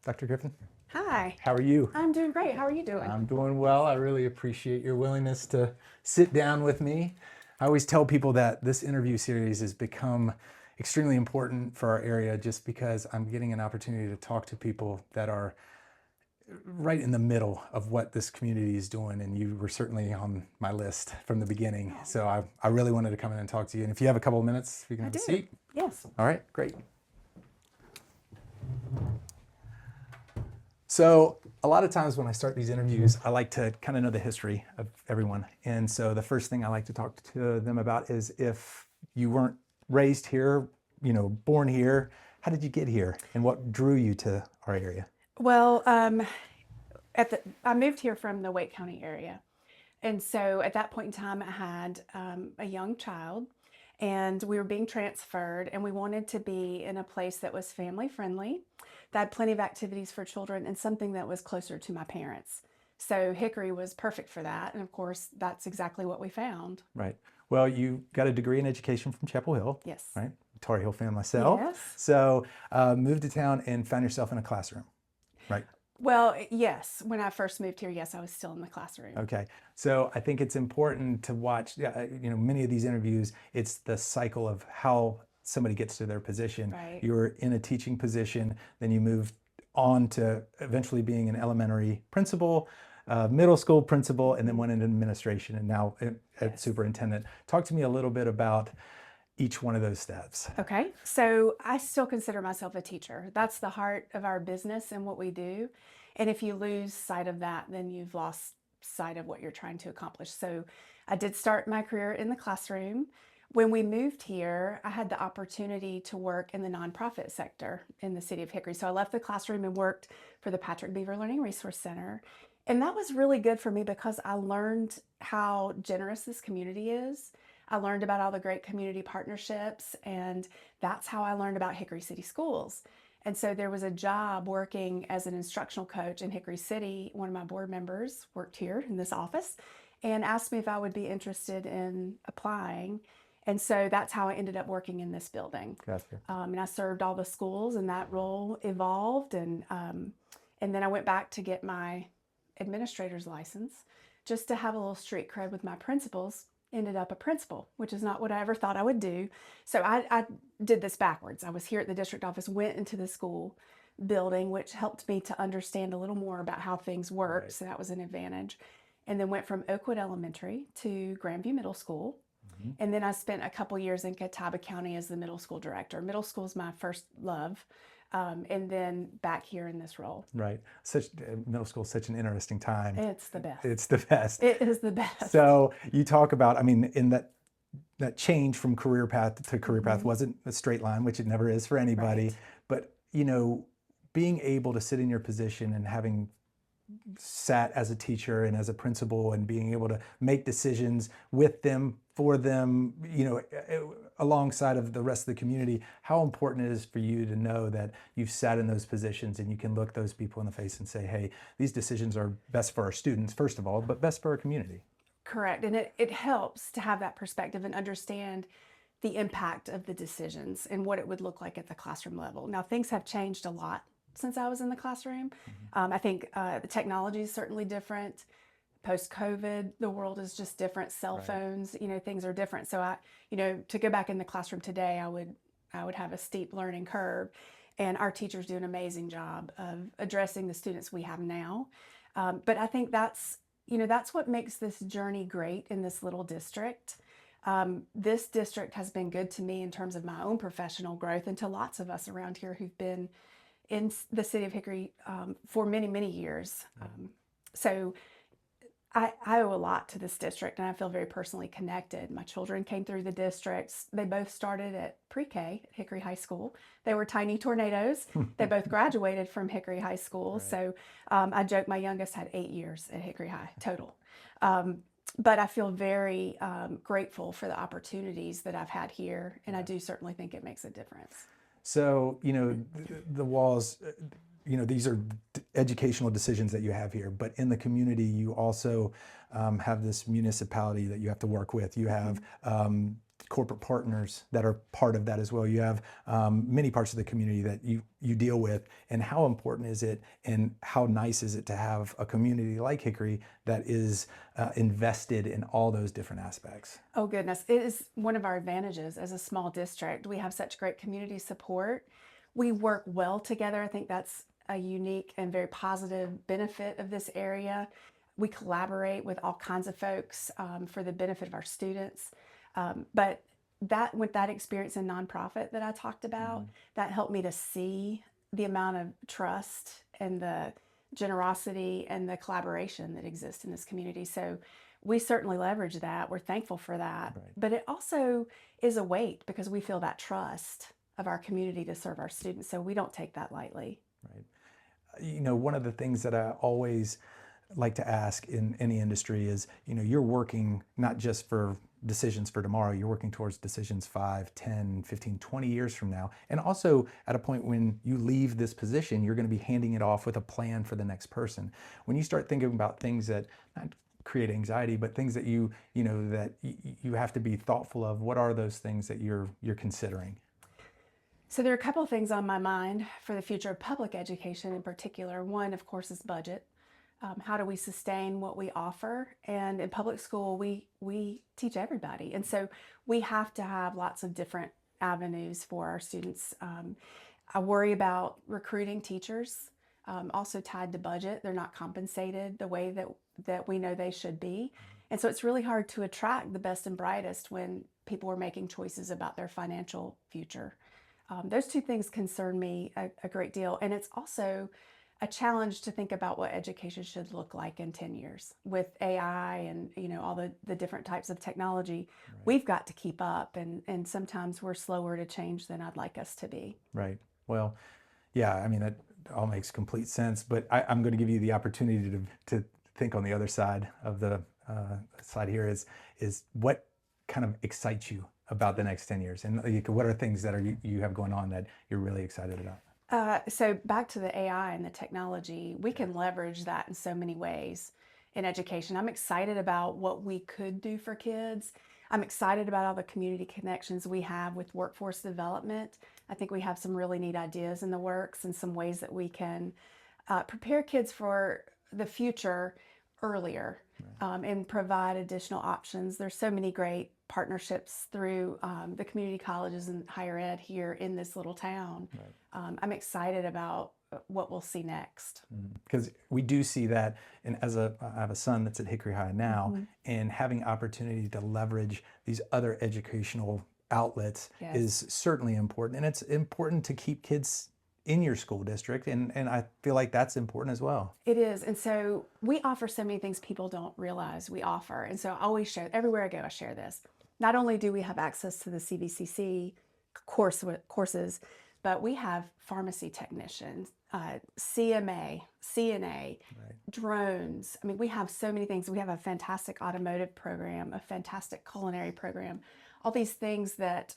Dr. Griffin, Hi. how are you? I'm doing great. How are you doing? I'm doing well. I really appreciate your willingness to sit down with me. I always tell people that this interview series has become extremely important for our area just because I'm getting an opportunity to talk to people that are right in the middle of what this community is doing, and you were certainly on my list from the beginning. So I really wanted to come in and talk to you. And if you have a couple of minutes, we can have a seat. Yes. All right, great. So a lot of times when I start these interviews, I like to kind of know the history of everyone. And so the first thing I like to talk to them about is if you weren't raised here, born here, how did you get here and what drew you to our area? Well, I moved here from the Wake County area. And so at that point in time, I had a young child and we were being transferred, and we wanted to be in a place that was family friendly, that had plenty of activities for children, and something that was closer to my parents. So Hickory was perfect for that. And of course, that's exactly what we found. Right. Well, you got a degree in education from Chapel Hill. Yes. Right. Tar Heel fan myself. Yes. So moved to town and found yourself in a classroom. Right. Well, yes. When I first moved here, yes, I was still in the classroom. Okay. So I think it's important to watch, many of these interviews, it's the cycle of how somebody gets to their position. Right. You were in a teaching position, then you moved on to eventually being an elementary principal, middle school principal, and then went into administration, and now at superintendent. Talk to me a little bit about each one of those steps. Okay, so I still consider myself a teacher. That's the heart of our business and what we do. And if you lose sight of that, then you've lost sight of what you're trying to accomplish. So I did start my career in the classroom. When we moved here, I had the opportunity to work in the nonprofit sector in the city of Hickory. So I left the classroom and worked for the Patrick Beaver Learning Resource Center. And that was really good for me because I learned how generous this community is. I learned about all the great community partnerships, and that's how I learned about Hickory City Schools. And so there was a job working as an instructional coach in Hickory City. One of my board members worked here in this office and asked me if I would be interested in applying. And so that's how I ended up working in this building. Gotcha. And I served all the schools, and that role evolved. And then I went back to get my administrator's license just to have a little street cred with my principals. Ended up a principal, which is not what I ever thought I would do. So I did this backwards. I was here at the district office, went into the school building, which helped me to understand a little more about how things work. Right. So that was an advantage. And then went from Oakwood Elementary to Grandview Middle School. Mm-hmm. And then I spent a couple years in Catawba County as the middle school director. Middle school is my first love. And then back here in this role. Right. Middle school is such an interesting time. It's the best. It's the best. It is the best. So you talk about, in that change from career path to career path wasn't a straight line, which it never is for anybody. Right. But, being able to sit in your position and having sat as a teacher and as a principal and being able to make decisions with them, for them, alongside of the rest of the community, how important it is for you to know that you've sat in those positions and you can look those people in the face and say, hey, these decisions are best for our students, first of all, but best for our community. Correct. And it helps to have that perspective and understand the impact of the decisions and what it would look like at the classroom level. Now, things have changed a lot since I was in the classroom. Mm-hmm. I think the technology is certainly different. Post-COVID, the world is just different. Cell phones, things are different. So to go back in the classroom today, I would have a steep learning curve, and our teachers do an amazing job of addressing the students we have now. But I think that's what makes this journey great in this little district. This district has been good to me in terms of my own professional growth, and to lots of us around here who've been in the city of Hickory for many, many years. So I owe a lot to this district, and I feel very personally connected. My children came through the districts. They both started at pre-K at Hickory High School. They were tiny tornadoes. They both graduated from Hickory High School. Right. So I joke my youngest had 8 years at Hickory High total. but I feel very grateful for the opportunities that I've had here, and I Yeah. do certainly think it makes a difference. So, the walls, these are educational decisions that you have here, but in the community, you also have this municipality that you have to work with. You have corporate partners that are part of that as well. You have many parts of the community that you deal with. And how important is it, and how nice is it to have a community like Hickory that is invested in all those different aspects? Oh, goodness. It is one of our advantages as a small district. We have such great community support. We work well together. I think that's a unique and very positive benefit of this area. We collaborate with all kinds of folks for the benefit of our students. But that with that experience in nonprofit that I talked about, that helped me to see the amount of trust and the generosity and the collaboration that exists in this community. So we certainly leverage that. We're thankful for that. Right. But it also is a weight because we feel that trust of our community to serve our students. So we don't take that lightly. Right. One of the things that I always like to ask in any industry is, you're working not just for decisions for tomorrow, you're working towards decisions 5, 10, 15, 20 years from now. And also at a point when you leave this position, you're going to be handing it off with a plan for the next person. When you start thinking about things that not create anxiety, but things that you have to be thoughtful of, what are those things that you're considering? So there are a couple of things on my mind for the future of public education in particular. One, of course, is budget. How do we sustain what we offer? And in public school, we teach everybody. And so we have to have lots of different avenues for our students. I worry about recruiting teachers, also tied to budget. They're not compensated the way that we know they should be. And so it's really hard to attract the best and brightest when people are making choices about their financial future. Those two things concern me a great deal. And it's also a challenge to think about what education should look like in 10 years with AI and all the different types of technology. Right. We've got to keep up, and sometimes we're slower to change than I'd like us to be. Right. Well, yeah, I mean, that all makes complete sense, but I'm going to give you the opportunity to think on the other side of the slide here is what kind of excites you about the next 10 years? And what are things that you have going on that you're really excited about? So back to the AI and the technology, we can leverage that in so many ways in education. I'm excited about what we could do for kids. I'm excited about all the community connections we have with workforce development. I think we have some really neat ideas in the works and some ways that we can prepare kids for the future earlier, and provide additional options. There's so many great partnerships through the community colleges and higher ed here in this little town. Right. I'm excited about what we'll see next. Because we do see that, and I have a son that's at Hickory High now, and having opportunity to leverage these other educational outlets Yes. is certainly important. And it's important to keep kids in your school district, and I feel like that's important as well. It is. And so we offer so many things people don't realize we offer. And so I always share, everywhere I go, I share this. Not only do we have access to the CVCC courses, but we have pharmacy technicians, CMA, CNA, Right. drones. I mean, we have so many things. We have a fantastic automotive program, a fantastic culinary program, all these things that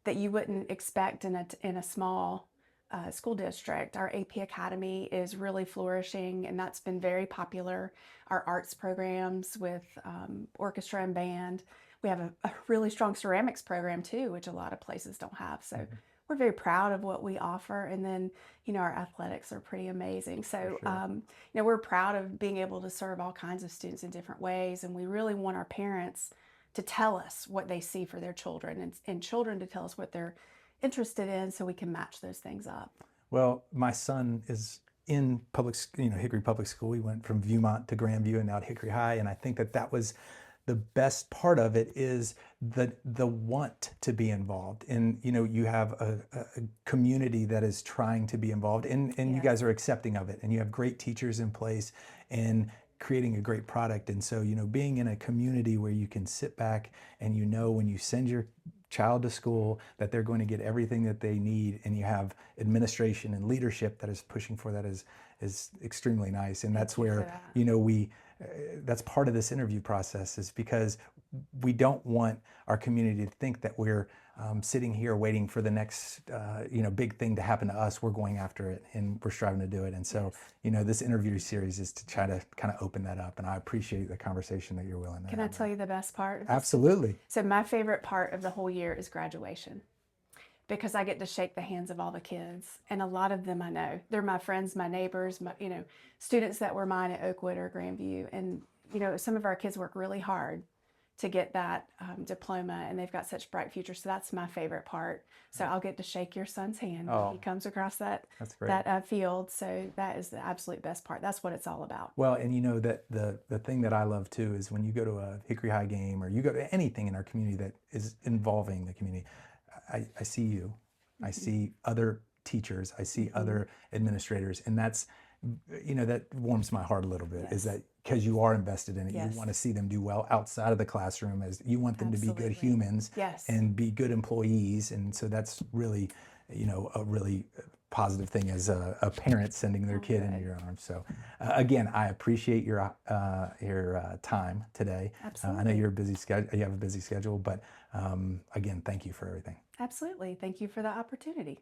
that you wouldn't expect in a small school district. Our AP Academy is really flourishing, and that's been very popular. Our arts programs with orchestra and band. We have a really strong ceramics program too, which a lot of places don't have. So we're very proud of what we offer. And then, our athletics are pretty amazing. So, sure. we're proud of being able to serve all kinds of students in different ways. And we really want our parents to tell us what they see for their children, and children to tell us what they're interested in, so we can match those things up. Well, my son is in Hickory Public School. He went from Viewmont to Grandview and now at Hickory High. And I think that was the best part of it, is the want to be involved. And, you have a community that is trying to be involved, and you guys are accepting of it, and you have great teachers in place and creating a great product. And so, being in a community where you can sit back and when you send your child to school that they're going to get everything that they need, and you have administration and leadership that is pushing for that is extremely nice. And that's where that's part of this interview process, is because we don't want our community to think that we're sitting here waiting for the next big thing to happen to us. We're going after it and we're striving to do it. And so, this interview series is to try to kind of open that up. And I appreciate the conversation that you're willing to Can I have. tell you the best part? Absolutely. So my favorite part of the whole year is graduation, because I get to shake the hands of all the kids, and a lot of them I know. They're my friends, my neighbors, students that were mine at Oakwood or Grandview. And some of our kids work really hard to get that diploma, and they've got such bright futures. So that's my favorite part. So I'll get to shake your son's hand when he comes across that field. So that is the absolute best part. That's what it's all about. Well, and that the thing that I love too is when you go to a Hickory High game, or you go to anything in our community that is involving the community, I see you, I see other teachers, I see other administrators, and that's, that warms my heart a little bit. Is that because you are invested in it. You want to see them do well outside of the classroom, as you want them to be good humans and be good employees. And so that's really, a really positive thing as a parent sending their kid into your arms. So again, I appreciate your time today. Absolutely. I know you're a busy schedule. You have a busy schedule, but again, thank you for everything. Absolutely. Thank you for the opportunity.